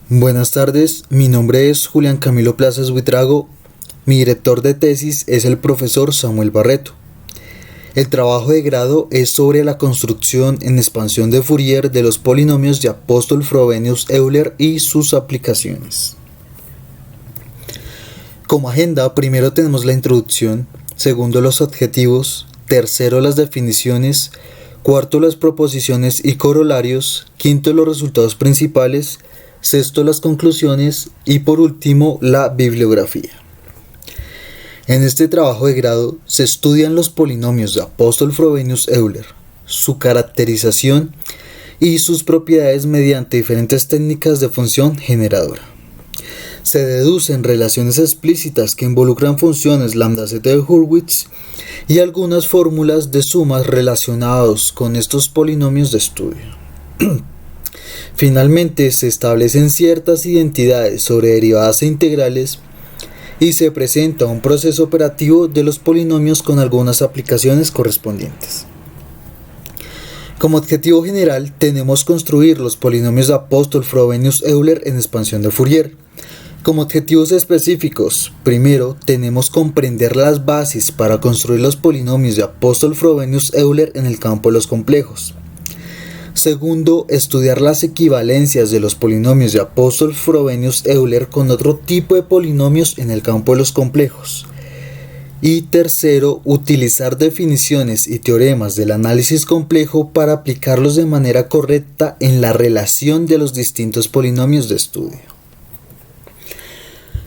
Buenas tardes, mi nombre es Julián Camilo Plazas Buitrago. Mi director de tesis es el profesor Samuel Barreto. El trabajo de grado es sobre la construcción en expansión de Fourier de los polinomios de Apóstol-Frobenius-Euler y sus aplicaciones. Como agenda, primero tenemos la introducción, segundo los adjetivos, tercero las definiciones, cuarto las proposiciones y corolarios, quinto los resultados principales, sexto las conclusiones y por último la bibliografía. En este trabajo de grado se estudian los polinomios de Apóstol-Frobenius-Euler, su caracterización y sus propiedades mediante diferentes técnicas de función generadora. Se deducen relaciones explícitas que involucran funciones lambda-z de Hurwitz y algunas fórmulas de sumas relacionados con estos polinomios de estudio. Finalmente, se establecen ciertas identidades sobre derivadas e integrales y se presenta un proceso operativo de los polinomios con algunas aplicaciones correspondientes. Como objetivo general, tenemos construir los polinomios de Apóstol-Frobenius-Euler en expansión de Fourier. Como objetivos específicos, primero, tenemos comprender las bases para construir los polinomios de Apóstol-Frobenius-Euler en el campo de los complejos. Segundo, estudiar las equivalencias de los polinomios de Apóstol-Frobenius-Euler con otro tipo de polinomios en el campo de los complejos. Y tercero, utilizar definiciones y teoremas del análisis complejo para aplicarlos de manera correcta en la relación de los distintos polinomios de estudio.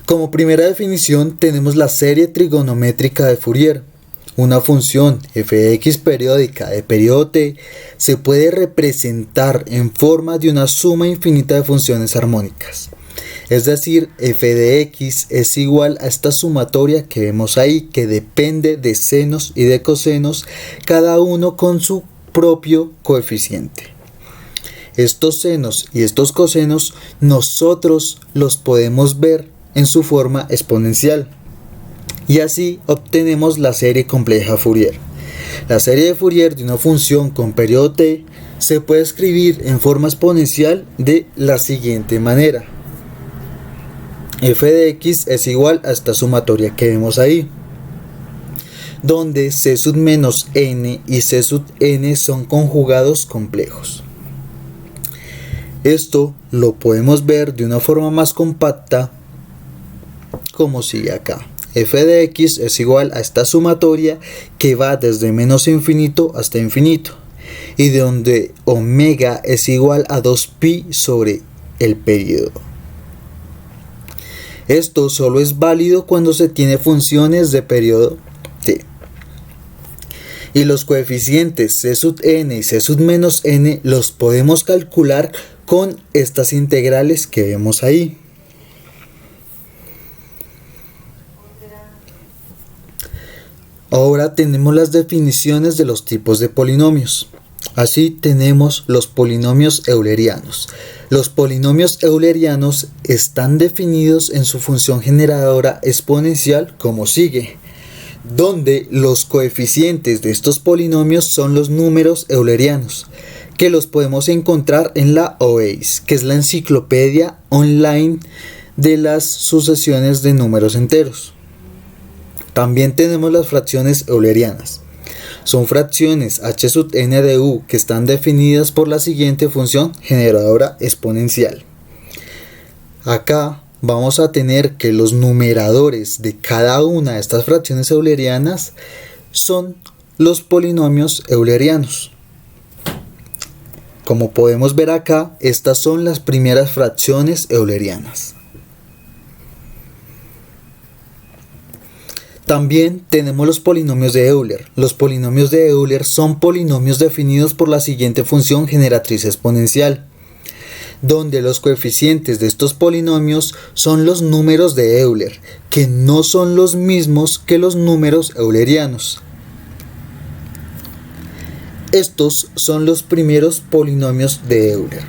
Como primera definición tenemos la serie trigonométrica de Fourier. Una función f de x periódica de periodo t se puede representar en forma de una suma infinita de funciones armónicas. Es decir, f de x es igual a esta sumatoria que vemos ahí, que depende de senos y de cosenos, cada uno con su propio coeficiente. Estos senos y estos cosenos nosotros los podemos ver en su forma exponencial. Y así obtenemos la serie compleja Fourier. La serie de Fourier de una función con periodo t se puede escribir en forma exponencial de la siguiente manera. F de x es igual a esta sumatoria que vemos ahí, donde c sub menos n y c sub n son conjugados complejos. Esto lo podemos ver de una forma más compacta como sigue acá. F de x es igual a esta sumatoria que va desde menos infinito hasta infinito y de donde omega es igual a 2pi sobre el periodo. Esto solo es válido cuando se tiene funciones de periodo t. Y los coeficientes c sub n y c sub menos n los podemos calcular con estas integrales que vemos ahí. Ahora tenemos las definiciones de los tipos de polinomios. Así tenemos los polinomios eulerianos. Los polinomios eulerianos están definidos en su función generadora exponencial como sigue, donde los coeficientes de estos polinomios son los números eulerianos, que los podemos encontrar en la OAIS, que es la enciclopedia online de las sucesiones de números enteros. También tenemos las fracciones eulerianas. Son fracciones h sub n de u que están definidas por la siguiente función generadora exponencial. Acá vamos a tener que los numeradores de cada una de estas fracciones eulerianas son los polinomios eulerianos. Como podemos ver acá, estas son las primeras fracciones eulerianas. También tenemos los polinomios de Euler. Los polinomios de Euler son polinomios definidos por la siguiente función generatriz exponencial, donde los coeficientes de estos polinomios son los números de Euler, que no son los mismos que los números eulerianos. Estos son los primeros polinomios de Euler.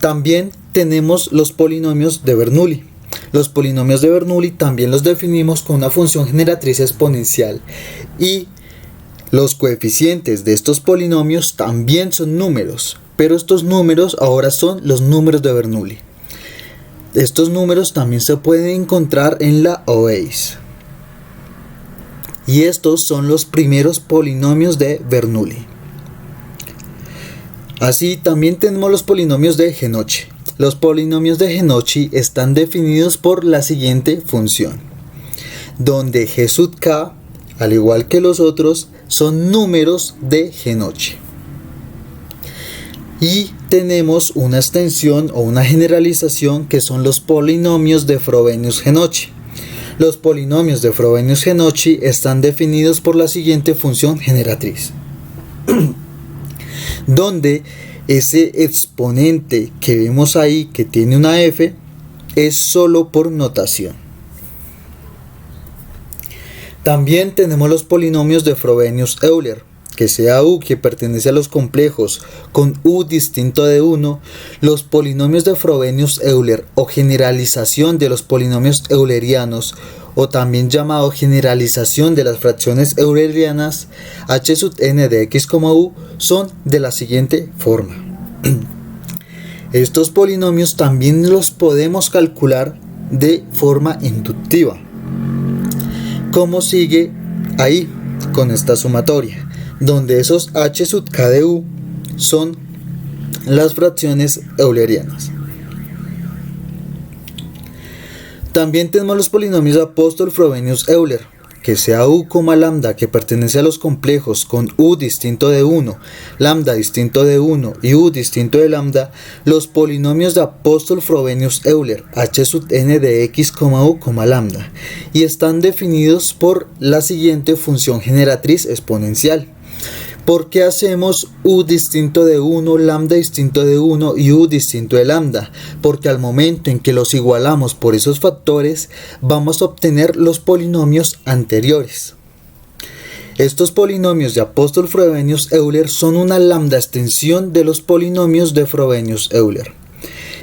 También tenemos los polinomios de Bernoulli. Los polinomios de Bernoulli también los definimos con una función generatriz exponencial y los coeficientes de estos polinomios también son números, pero estos números ahora son los números de Bernoulli. Estos números también se pueden encontrar en la OASE. Y estos son los primeros polinomios de Bernoulli. Así también tenemos los polinomios de Genochi. Los polinomios de Genochi están definidos por la siguiente función, donde G sub k, al igual que los otros, son números de Genochi. Y tenemos una extensión o una generalización que son los polinomios de Frobenius-Genochi. Los polinomios de Frobenius-Genochi están definidos por la siguiente función generatriz, donde ese exponente que vemos ahí que tiene una f es solo por notación. También tenemos los polinomios de Frobenius-Euler, que sea u que pertenece a los complejos con u distinto de 1, los polinomios de Frobenius-Euler o generalización de los polinomios eulerianos, o también llamado generalización de las fracciones eulerianas, h sub n de x, u, son de la siguiente forma. Estos polinomios también los podemos calcular de forma inductiva, como sigue ahí con esta sumatoria, donde esos h sub k de u son las fracciones eulerianas. También tenemos los polinomios de Apóstol-Frobenius-Euler, que sea u, lambda que pertenece a los complejos con u distinto de 1, lambda distinto de 1 y u distinto de lambda, los polinomios de Apóstol-Frobenius-Euler, h sub n de x, u, lambda, y están definidos por la siguiente función generatriz exponencial. ¿Por qué hacemos u distinto de 1, lambda distinto de 1 y u distinto de lambda? Porque al momento en que los igualamos por esos factores, vamos a obtener los polinomios anteriores. Estos polinomios de Apóstol-Frobenius-Euler son una lambda extensión de los polinomios de Frobenius-Euler.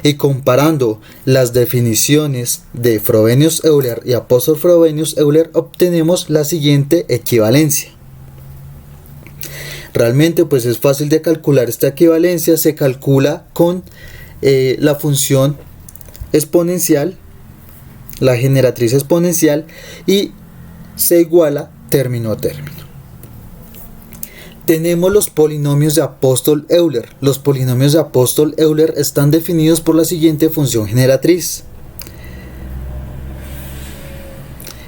Y comparando las definiciones de Frobenius-Euler y Apóstol-Frobenius-Euler, obtenemos la siguiente equivalencia. Realmente pues es fácil de calcular esta equivalencia, se calcula con la función exponencial, la generatriz exponencial, y se iguala término a término. Tenemos los polinomios de Apóstol-Euler. Los polinomios de Apóstol-Euler están definidos por la siguiente función generatriz.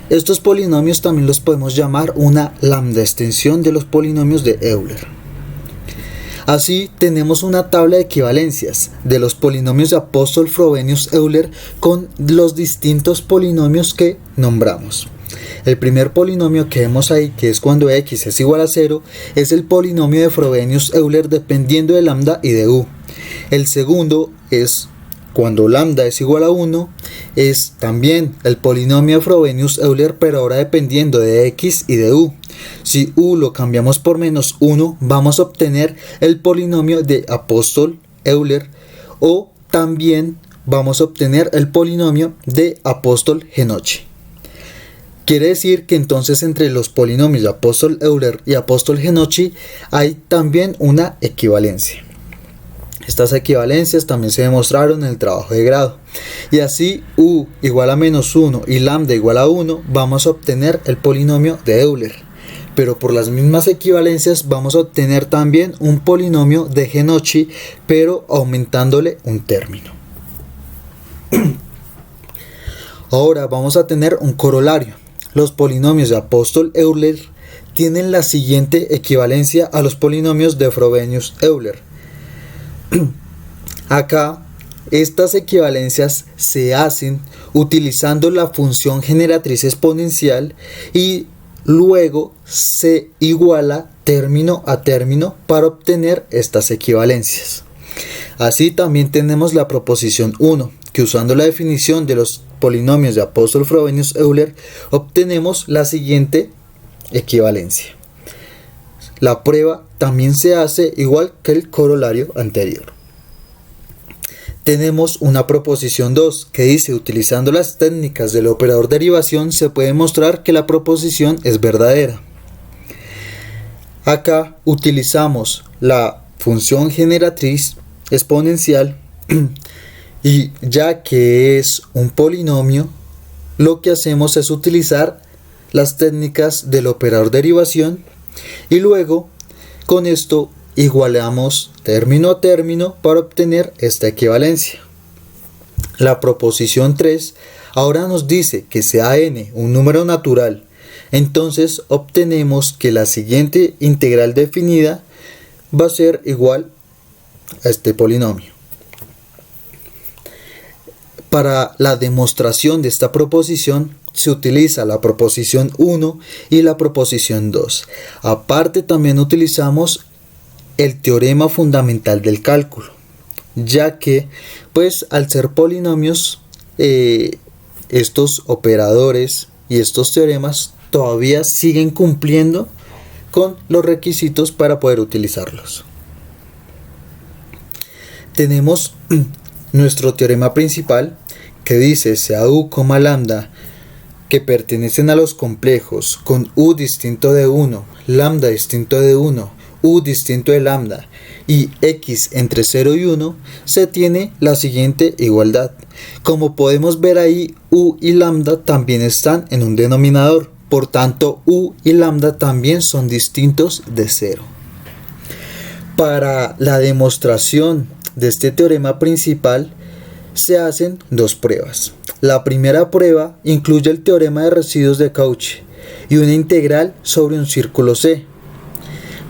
Estos polinomios también los podemos llamar una lambda extensión de los polinomios de Euler. Así tenemos una tabla de equivalencias de los polinomios de Apóstol-Frobenius-Euler con los distintos polinomios que nombramos. El primer polinomio que vemos ahí, que es cuando x es igual a 0, es el polinomio de Frobenius-Euler dependiendo de lambda y de u. El segundo es cuando lambda es igual a 1, es también el polinomio de Frobenius-Euler, pero ahora dependiendo de x y de u. Si u lo cambiamos por menos 1, vamos a obtener el polinomio de Apóstol-Euler, o también vamos a obtener el polinomio de Apóstol-Genochi. Quiere decir que entonces entre los polinomios de Apóstol-Euler y Apóstol-Genochi hay también una equivalencia. Estas equivalencias también se demostraron en el trabajo de grado. Y así u igual a menos 1 y lambda igual a 1, vamos a obtener el polinomio de Euler. Pero por las mismas equivalencias vamos a obtener también un polinomio de Genochi, pero aumentándole un término. Ahora vamos a tener un corolario. Los polinomios de Apóstol-Euler tienen la siguiente equivalencia a los polinomios de Frobenius-Euler. Acá estas equivalencias se hacen utilizando la función generatriz exponencial y luego se iguala término a término para obtener estas equivalencias. Así también tenemos la proposición 1, que usando la definición de los polinomios de Apóstol-Frobenius-Euler obtenemos la siguiente equivalencia. La prueba también se hace igual que el corolario anterior. Tenemos una proposición 2 que dice: utilizando las técnicas del operador derivación se puede mostrar que la proposición es verdadera. Acá utilizamos la función generatriz exponencial y ya que es un polinomio, lo que hacemos es utilizar las técnicas del operador derivación y luego con esto igualamos término a término para obtener esta equivalencia. La proposición 3 ahora nos dice que sea n un número natural, entonces obtenemos que la siguiente integral definida va a ser igual a este polinomio. Para la demostración de esta proposición se utiliza la proposición 1 y la proposición 2. Aparte también utilizamos el teorema fundamental del cálculo, ya que pues al ser polinomios estos operadores y estos teoremas todavía siguen cumpliendo con los requisitos para poder utilizarlos. Tenemos nuestro teorema principal que dice sea u, lambda que pertenecen a los complejos con u distinto de 1, lambda distinto de 1, u distinto de lambda y x entre 0 y 1, se tiene la siguiente igualdad. Como podemos ver ahí, u y lambda también están en un denominador, por tanto u y lambda también son distintos de 0. Para la demostración de este teorema principal se hacen dos pruebas. La primera prueba incluye el teorema de residuos de Cauchy y una integral sobre un círculo C.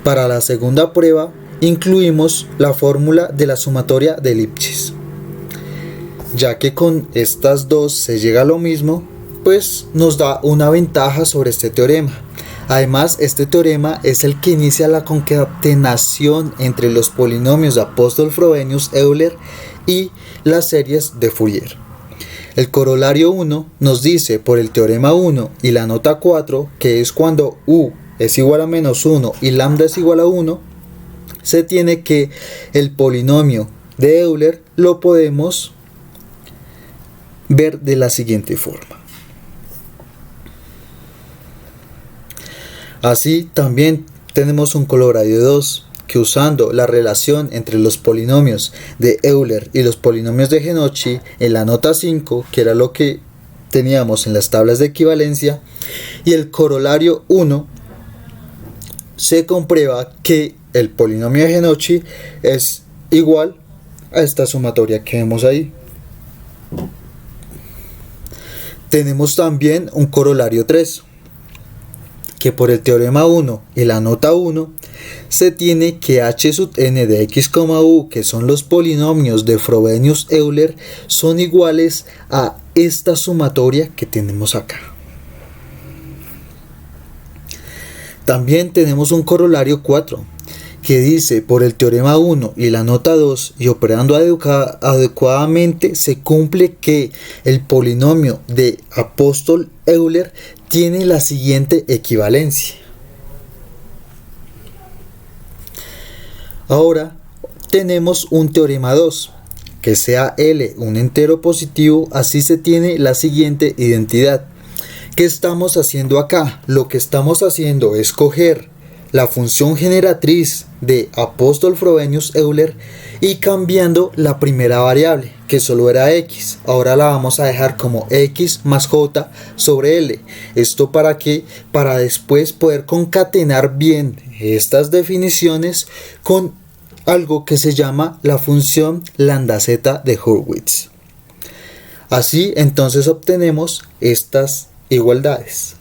Para la segunda prueba incluimos la fórmula de la sumatoria de Lipschitz. Ya que con estas dos se llega a lo mismo, pues nos da una ventaja sobre este teorema. Además, este teorema es el que inicia la concatenación entre los polinomios de Apóstol-Frobenius-Euler y las series de Fourier. El corolario 1 nos dice por el teorema 1 y la nota 4 que es cuando u es igual a menos 1 y lambda es igual a 1, se tiene que el polinomio de Euler lo podemos ver de la siguiente forma. Así también tenemos un corolario 2 que usando la relación entre los polinomios de Euler y los polinomios de Genocchi en la nota 5, que era lo que teníamos en las tablas de equivalencia, y el corolario 1 se comprueba que el polinomio de Genocchi es igual a esta sumatoria que vemos ahí. Tenemos también un corolario 3, que por el teorema 1 y la nota 1 se tiene que h sub n de x, u, que son los polinomios de Frobenius-Euler, son iguales a esta sumatoria que tenemos acá. También tenemos un corolario 4 que dice por el teorema 1 y la nota 2 y operando adecuadamente se cumple que el polinomio de Apóstol-Euler tiene la siguiente equivalencia. Ahora tenemos un teorema 2, que sea L un entero positivo, así se tiene la siguiente identidad. ¿Qué estamos haciendo acá? Lo que estamos haciendo es coger la función generatriz de Apóstol-Frobenius-Euler y cambiando la primera variable, que solo era x, ahora la vamos a dejar como x más j sobre L. ¿Esto para qué? Para después poder concatenar bien estas definiciones con algo que se llama la función lambda z de Hurwitz. Así entonces obtenemos estas igualdades.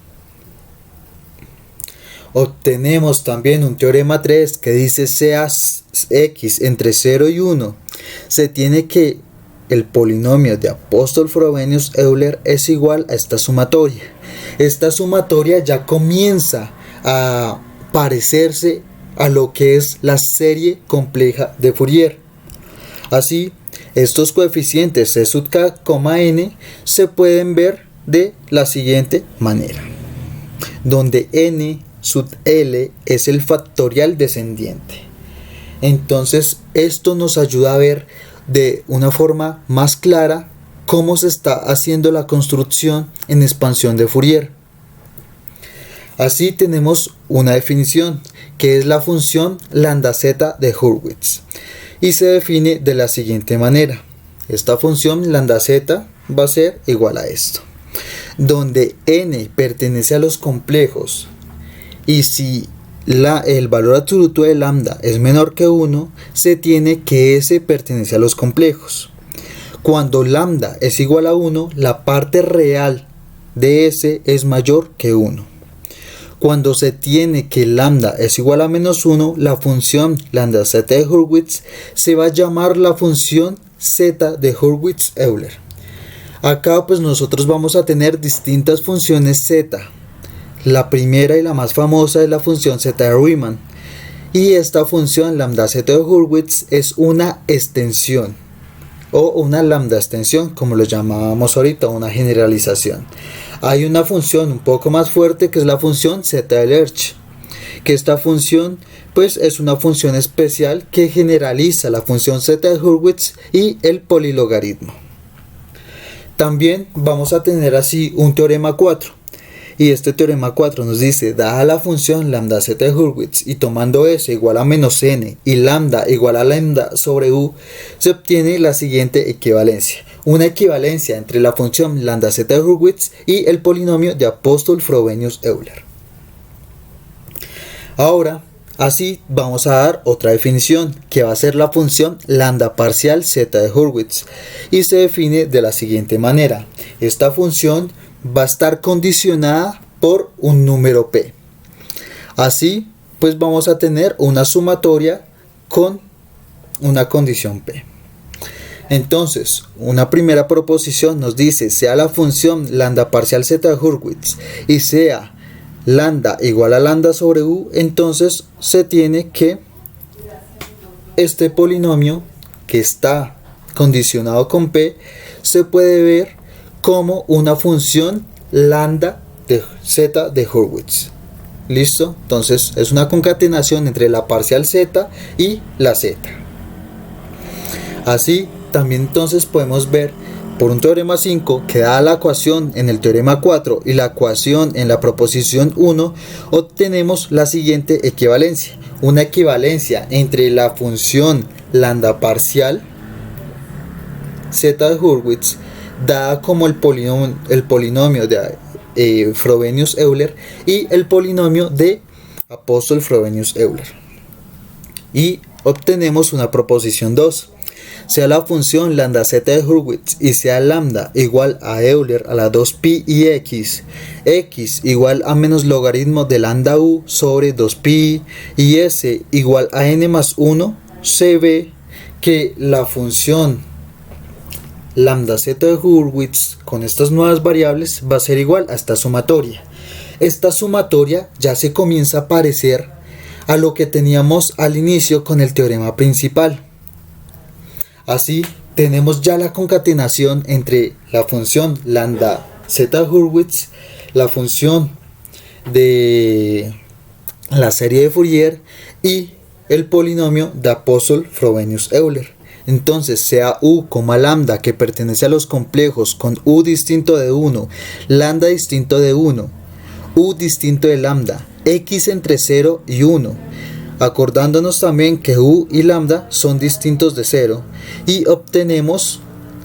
Obtenemos también un teorema 3 que dice sea x entre 0 y 1, se tiene que el polinomio de Apóstol-Frobenius-Euler es igual a esta sumatoria. Esta sumatoria ya comienza a parecerse a lo que es la serie compleja de Fourier. Así, estos coeficientes c sub k, n se pueden ver de la siguiente manera, donde n sub L es el factorial descendiente. Entonces esto nos ayuda a ver de una forma más clara cómo se está haciendo la construcción en expansión de Fourier. Así tenemos una definición, que es la función lambda z de Hurwitz, y se define de la siguiente manera. Esta función lambda z va a ser igual a esto, donde n pertenece a los complejos y si el valor absoluto de lambda es menor que 1, se tiene que s pertenece a los complejos. Cuando lambda es igual a 1, la parte real de s es mayor que 1. Cuando se tiene que lambda es igual a menos 1, la función lambda z de Hurwitz se va a llamar la función z de Hurwitz-Euler. Acá pues nosotros vamos a tener distintas funciones z. La primera y la más famosa es la función z de Riemann. Y esta función lambda z de Hurwitz es una extensión o una lambda extensión, como lo llamábamos ahorita, una generalización. Hay una función un poco más fuerte que es la función z de Lerch, que esta función pues es una función especial que generaliza la función z de Hurwitz y el polilogaritmo. También vamos a tener así un teorema 4. Y este teorema 4 nos dice, dada la función lambda z de Hurwitz y tomando s igual a menos n y lambda igual a lambda sobre u, se obtiene la siguiente equivalencia. Una equivalencia entre la función lambda z de Hurwitz y el polinomio de Apóstol-Frobenius-Euler. Ahora, así vamos a dar otra definición, que va a ser la función lambda parcial z de Hurwitz, y se define de la siguiente manera. Esta función va a estar condicionada por un número p. Así, pues vamos a tener una sumatoria con una condición p. Entonces, una primera proposición nos dice, sea la función lambda parcial z de Hurwitz y sea lambda igual a lambda sobre u, entonces se tiene que este polinomio que está condicionado con p se puede ver como una función lambda de z de Hurwitz. ¿Listo? Entonces es una concatenación entre la parcial z y la z. Así también entonces podemos ver por un teorema 5 que dada la ecuación en el teorema 4 y la ecuación en la proposición 1, obtenemos la siguiente equivalencia. Una equivalencia entre la función lambda parcial z de Hurwitz dada como el polinomio de Frobenius-Euler y el polinomio de Apóstol-Frobenius-Euler. Y obtenemos una proposición 2. Sea la función lambda z de Hurwitz y sea lambda igual a Euler a la 2pi y x igual a menos logaritmo de lambda u sobre 2pi y s igual a n más 1, se ve que la función lambda z de Hurwitz con estas nuevas variables va a ser igual a esta sumatoria. Esta sumatoria ya se comienza a parecer a lo que teníamos al inicio con el teorema principal. Así tenemos ya la concatenación entre la función lambda z de Hurwitz, la función de la serie de Fourier y el polinomio de Apóstol-Frobenius-Euler. Entonces, sea u, lambda que pertenece a los complejos con u distinto de 1, lambda distinto de 1, u distinto de lambda, x entre 0 y 1, acordándonos también que u y lambda son distintos de 0, y obtenemos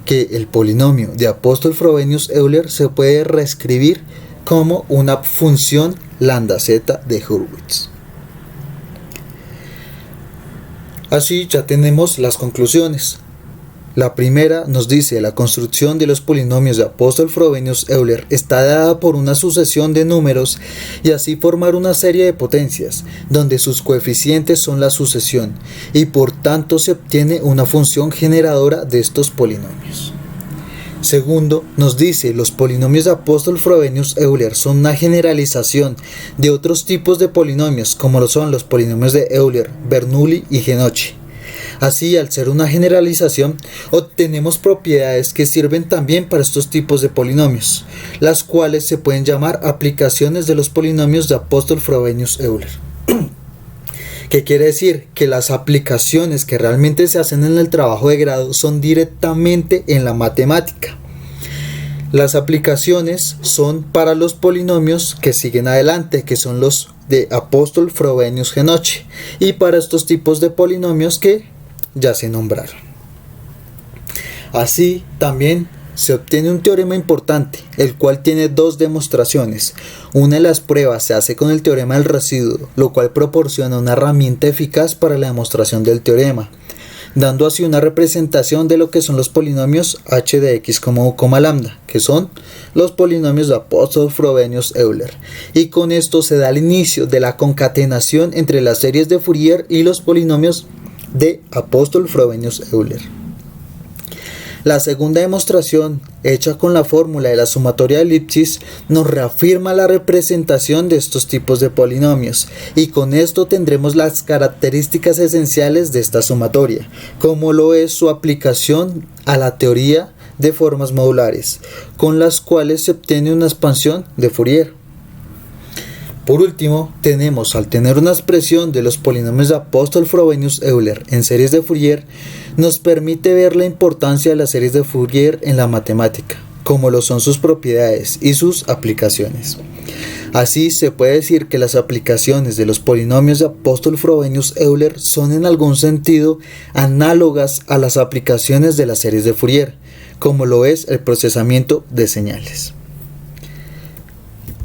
que el polinomio de Apóstol-Frobenius-Euler se puede reescribir como una función lambda z de Hurwitz. Así ya tenemos las conclusiones. La primera nos dice: la construcción de los polinomios de Apóstol-Frobenius-Euler está dada por una sucesión de números y así formar una serie de potencias, donde sus coeficientes son la sucesión, y por tanto se obtiene una función generadora de estos polinomios. Segundo, nos dice: los polinomios de Apóstol-Frobenius-Euler son una generalización de otros tipos de polinomios, como lo son los polinomios de Euler, Bernoulli y Genochi. Así, al ser una generalización, obtenemos propiedades que sirven también para estos tipos de polinomios, las cuales se pueden llamar aplicaciones de los polinomios de Apóstol-Frobenius-Euler. ¿Qué quiere decir? Que las aplicaciones que realmente se hacen en el trabajo de grado son directamente en la matemática. Las aplicaciones son para los polinomios que siguen adelante, que son los de Apóstol, Frobenius, Genoche, y para estos tipos de polinomios que ya se nombraron. Así también se obtiene un teorema importante, el cual tiene dos demostraciones. Una de las pruebas se hace con el teorema del residuo, lo cual proporciona una herramienta eficaz para la demostración del teorema, dando así una representación de lo que son los polinomios h de x, lambda, que son los polinomios de Apóstol, Frobenius, Euler. Y con esto se da el inicio de la concatenación entre las series de Fourier y los polinomios de Apóstol, Frobenius, Euler. La segunda demostración, hecha con la fórmula de la sumatoria de elipsis, nos reafirma la representación de estos tipos de polinomios, y con esto tendremos las características esenciales de esta sumatoria, como lo es su aplicación a la teoría de formas modulares, con las cuales se obtiene una expansión de Fourier. Por último, tenemos, al tener una expresión de los polinomios de Apóstol, Frobenius, Euler en series de Fourier, nos permite ver la importancia de las series de Fourier en la matemática, como lo son sus propiedades y sus aplicaciones. Así se puede decir que las aplicaciones de los polinomios de Apóstol, Frobenius, Euler son en algún sentido análogas a las aplicaciones de las series de Fourier, como lo es el procesamiento de señales.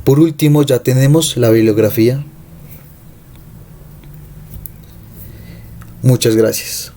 Por último, ya tenemos la bibliografía. Muchas gracias.